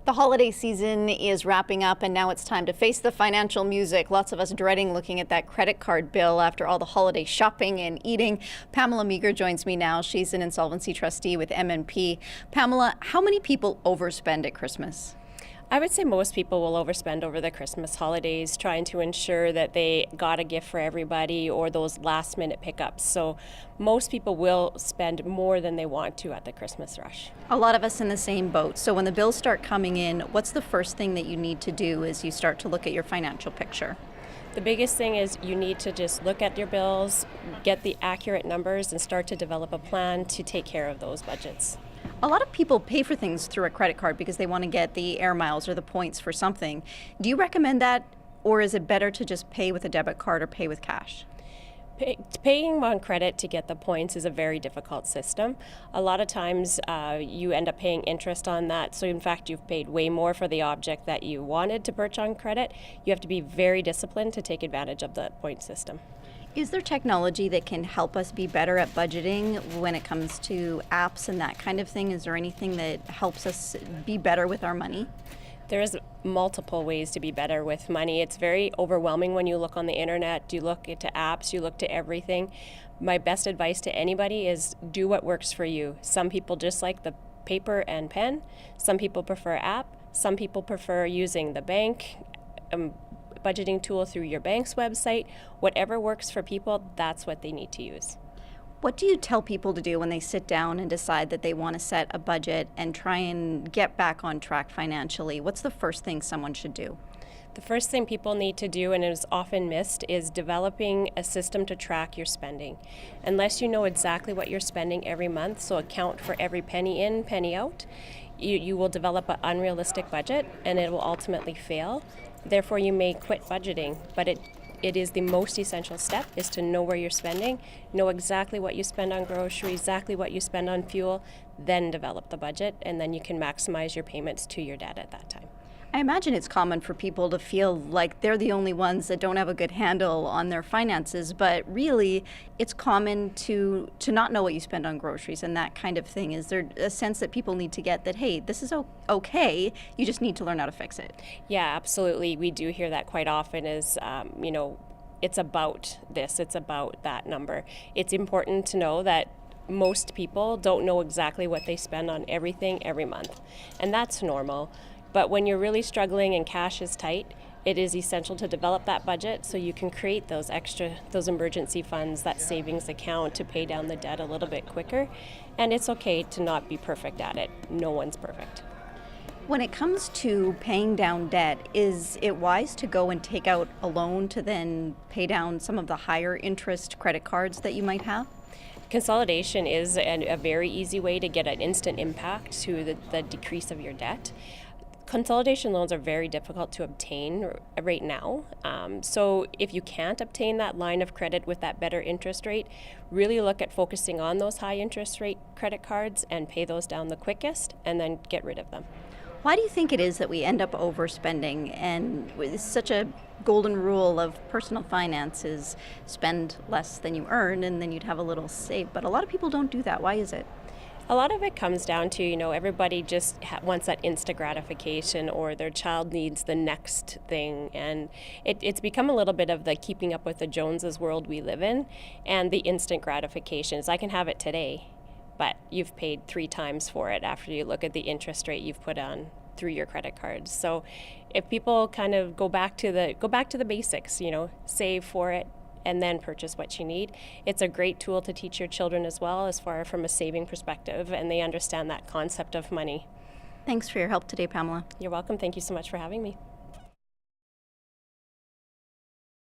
The holiday season is wrapping up and now it's time to face the financial music. Lots of us dreading looking at that credit card bill after all the holiday shopping and eating. Pamela Meager joins me now. She's an insolvency trustee with MNP. Pamela, how many people overspend at Christmas? I would say most people will overspend over the Christmas holidays trying to ensure that they got a gift for everybody or those last minute pickups. So most people will spend more than they want to at the Christmas rush. A lot of us in the same boat. So when the bills start coming in, what's the first thing that you need to do as you start to look at your financial picture? The biggest thing is you need to just look at your bills, get the accurate numbers, and start to develop a plan to take care of those budgets. A lot of people pay for things through a credit card because they want to get the air miles or the points for something. Do you recommend that, or is it better to just pay with a debit card or pay with cash? Paying on credit to get the points is a very difficult system. A lot of times you end up paying interest on that. So in fact, you've paid way more for the object that you wanted to purchase on credit. You have to be very disciplined to take advantage of the point system. Is there technology that can help us be better at budgeting when it comes to apps and that kind of thing? Is there anything that helps us be better with our money? There's multiple ways to be better with money. It's very overwhelming when you look on the internet, you look into apps, you look to everything. My best advice to anybody is do what works for you. Some people just like the paper and pen. Some people prefer app. Some people prefer using the bank budgeting tool through your bank's website. Whatever works for people, that's what they need to use. What do you tell people to do when they sit down and decide that they want to set a budget and try and get back on track financially? What's the first thing someone should do? The first thing people need to do, and is often missed, is developing a system to track your spending. Unless you know exactly what you're spending every month, so account for every penny in, penny out, you will develop an unrealistic budget and it will ultimately fail. Therefore, you may quit budgeting, but it is the most essential step is to know where you're spending, know exactly what you spend on groceries, exactly what you spend on fuel, then develop the budget, and then you can maximize your payments to your debt at that time. I imagine it's common for people to feel like they're the only ones that don't have a good handle on their finances, but really it's common to not know what you spend on groceries and that kind of thing. Is there a sense that people need to get that, hey, this is okay, you just need to learn how to fix it? Yeah, absolutely. We do hear that quite often is, it's about this, it's about that number. It's important to know that most people don't know exactly what they spend on everything every month, and that's normal. But when you're really struggling and cash is tight, it is essential to develop that budget so you can create those emergency funds, that savings account to pay down the debt a little bit quicker. And it's okay to not be perfect at it. No one's perfect. When it comes to paying down debt, is it wise to go and take out a loan to then pay down some of the higher interest credit cards that you might have? Consolidation is a very easy way to get an instant impact to the decrease of your debt. Consolidation loans are very difficult to obtain right now. So if you can't obtain that line of credit with that better interest rate, really look at focusing on those high interest rate credit cards and pay those down the quickest and then get rid of them. Why do you think it is that we end up overspending? And it's such a golden rule of personal finance is spend less than you earn and then you'd have a little saved. But a lot of people don't do that. Why is it? A lot of it comes down to, everybody just wants that instant gratification or their child needs the next thing. And it's become a little bit of the keeping up with the Joneses world we live in, and the instant gratification is I can have it today, but you've paid 3 times for it after you look at the interest rate you've put on through your credit cards. So if people kind of go back to the basics, save for it, and then purchase what you need. It's a great tool to teach your children as well, as far from a saving perspective, and they understand that concept of money. Thanks for your help today, Pamela. You're welcome. Thank you so much for having me.